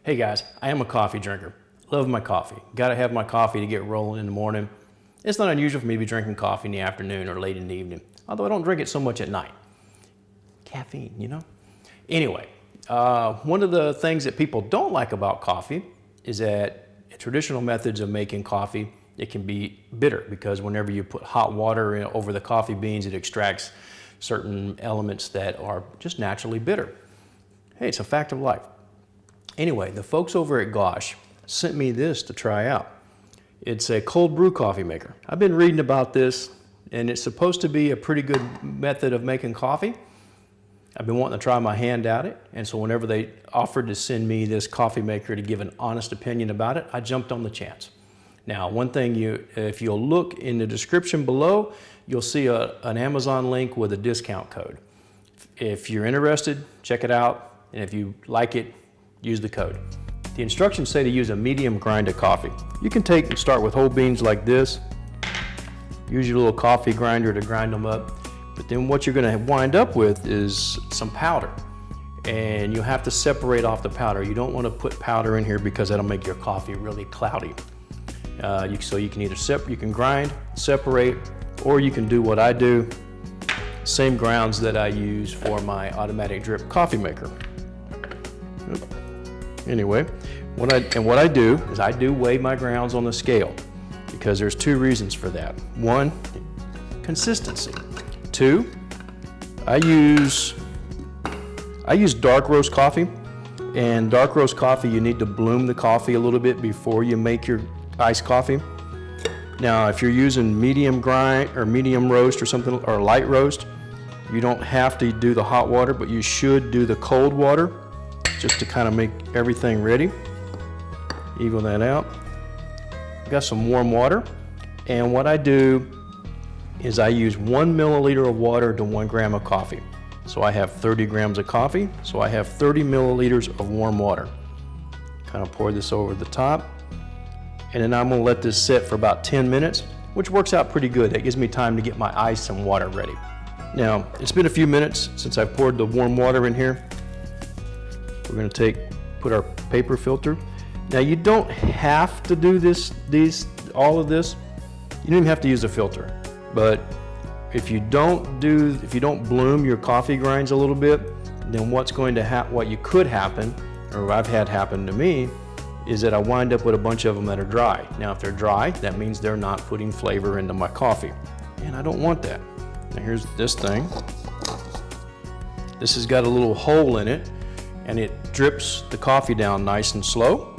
Hey guys, I am a coffee drinker. Love my coffee. Gotta have my coffee to get rolling in the morning. It's not unusual for me to be drinking coffee in the afternoon or late in the evening, although I don't drink it so much at night. Caffeine, you know? Anyway, one of the things that people don't like about coffee is that traditional methods of making coffee, it can be bitter because whenever you put hot water over the coffee beans, it extracts certain elements that are just naturally bitter. Hey, it's a fact of life. Anyway, the folks over at Gosh sent me this to try out. It's a cold brew coffee maker. I've been reading about this and it's supposed to be a pretty good method of making coffee. I've been wanting to try my hand at it, and so whenever they offered to send me this coffee maker to give an honest opinion about it, I jumped on the chance. Now, one thing, if you'll look in the description below, you'll see an Amazon link with a discount code. If you're interested, check it out, and if you like it, use the code. The instructions say to use a medium grind of coffee. You can take and start with whole beans like this. Use your little coffee grinder to grind them up. But then what you're gonna wind up with is some powder. And you'll have to separate off the powder. You don't wanna put powder in here because that'll make your coffee really cloudy. So you can either you can grind, separate, or you can do what I do. Same grounds that I use for my automatic drip coffee maker. Anyway, what I do is I do weigh my grounds on the scale because there's two reasons for that. One, consistency. Two, I use dark roast coffee, and dark roast coffee, you need to bloom the coffee a little bit before you make your iced coffee. Now, if you're using medium grind or medium roast or something, or light roast, you don't have to do the hot water, but you should do the cold water just to kind of make everything ready. Even that out. Got some warm water, and what I do is I use 1 milliliter of water to 1 gram of coffee. So I have 30 grams of coffee, so I have 30 milliliters of warm water. Kind of pour this over the top, and then I'm gonna let this sit for about 10 minutes, which works out pretty good. That gives me time to get my ice and water ready. Now, it's been a few minutes since I poured the warm water in here. We're gonna put our paper filter. Now, you don't have to do all of this. You don't even have to use a filter. But if you don't bloom your coffee grinds a little bit, then what could happen, or I've had happen to me, is that I wind up with a bunch of them that are dry. Now, if they're dry, that means they're not putting flavor into my coffee. And I don't want that. Now, here's this thing. This has got a little hole in it, and it drips the coffee down nice and slow.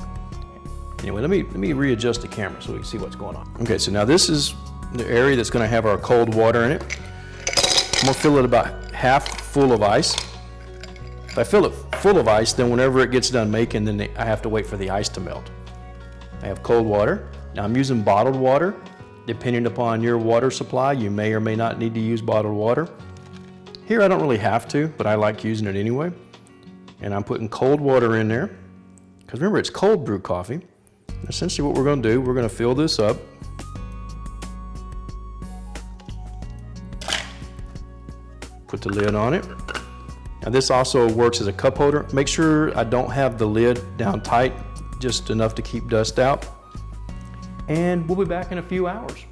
Anyway, let me readjust the camera so we can see what's going on. Okay, so now this is the area that's going to have our cold water in it. I'm going to fill it about half full of ice. If I fill it full of ice, then whenever it gets done making, then I have to wait for the ice to melt. I have cold water. Now I'm using bottled water. Depending upon your water supply, you may or may not need to use bottled water. Here I don't really have to, but I like using it anyway. And I'm putting cold water in there, because remember, it's cold brew coffee. And essentially what we're going to do, we're going to fill this up. Put the lid on it. Now this also works as a cup holder. Make sure I don't have the lid down tight, just enough to keep dust out. And we'll be back in a few hours.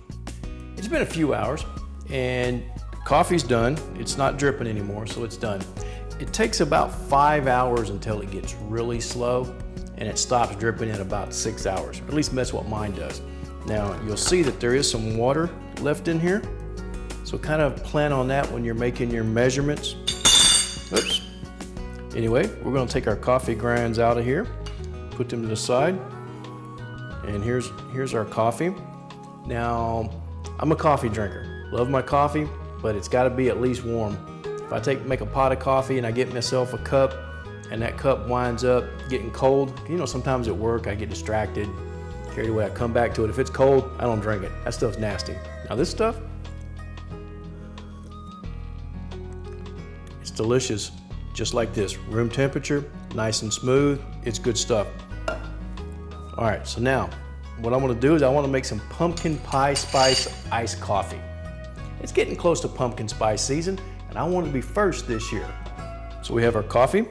It's been a few hours and coffee's done. It's not dripping anymore, so it's done. It takes about 5 hours until it gets really slow, and it stops dripping in about 6 hours. Or at least that's what mine does. Now you'll see that there is some water left in here. So kind of plan on that when you're making your measurements. Oops. Anyway, we're gonna take our coffee grinds out of here, put them to the side, and here's our coffee. Now, I'm a coffee drinker. Love my coffee, but it's gotta be at least warm. If I make a pot of coffee and I get myself a cup, and that cup winds up getting cold, you know, sometimes at work I get distracted, carried away, I come back to it. If it's cold, I don't drink it. That stuff's nasty. Now this stuff, it's delicious, just like this. Room temperature, nice and smooth. It's good stuff. All right, so now what I want to do is I want to make some pumpkin pie spice iced coffee. It's getting close to pumpkin spice season, and I want to be first this year. So we have our coffee.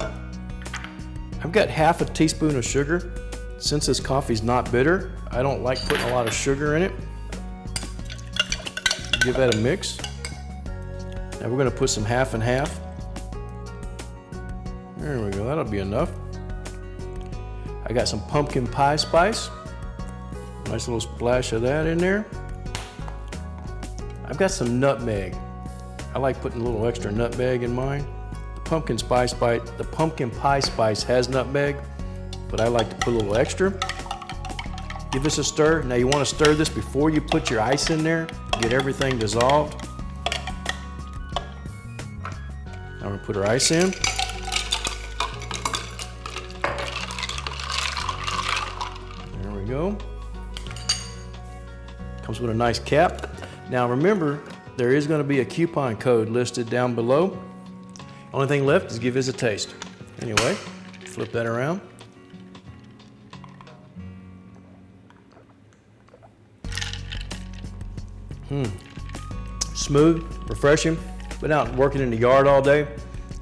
I've got half a teaspoon of sugar. Since this coffee's not bitter, I don't like putting a lot of sugar in it. Give that a mix. Now we're gonna put some half and half. There we go, that'll be enough. I got some pumpkin pie spice. Nice little splash of that in there. I've got some nutmeg. I like putting a little extra nutmeg in mine. The pumpkin pie spice has nutmeg, but I like to put a little extra. Give this a stir. Now you want to stir this before you put your ice in there, get everything dissolved. Now we're gonna put our ice in. There we go. Comes with a nice cap. Now remember, there is going to be a coupon code listed down below. Only thing left is give this a taste. Anyway, flip that around. Smooth, refreshing. Been out working in the yard all day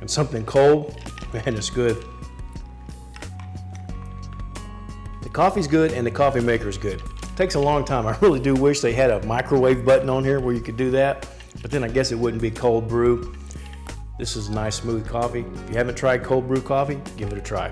and something cold, man, it's good. The coffee's good and the coffee maker is good. Takes a long time. I really do wish they had a microwave button on here where you could do that, but then I guess it wouldn't be cold brew. This is nice, smooth coffee. If you haven't tried cold brew coffee, give it a try.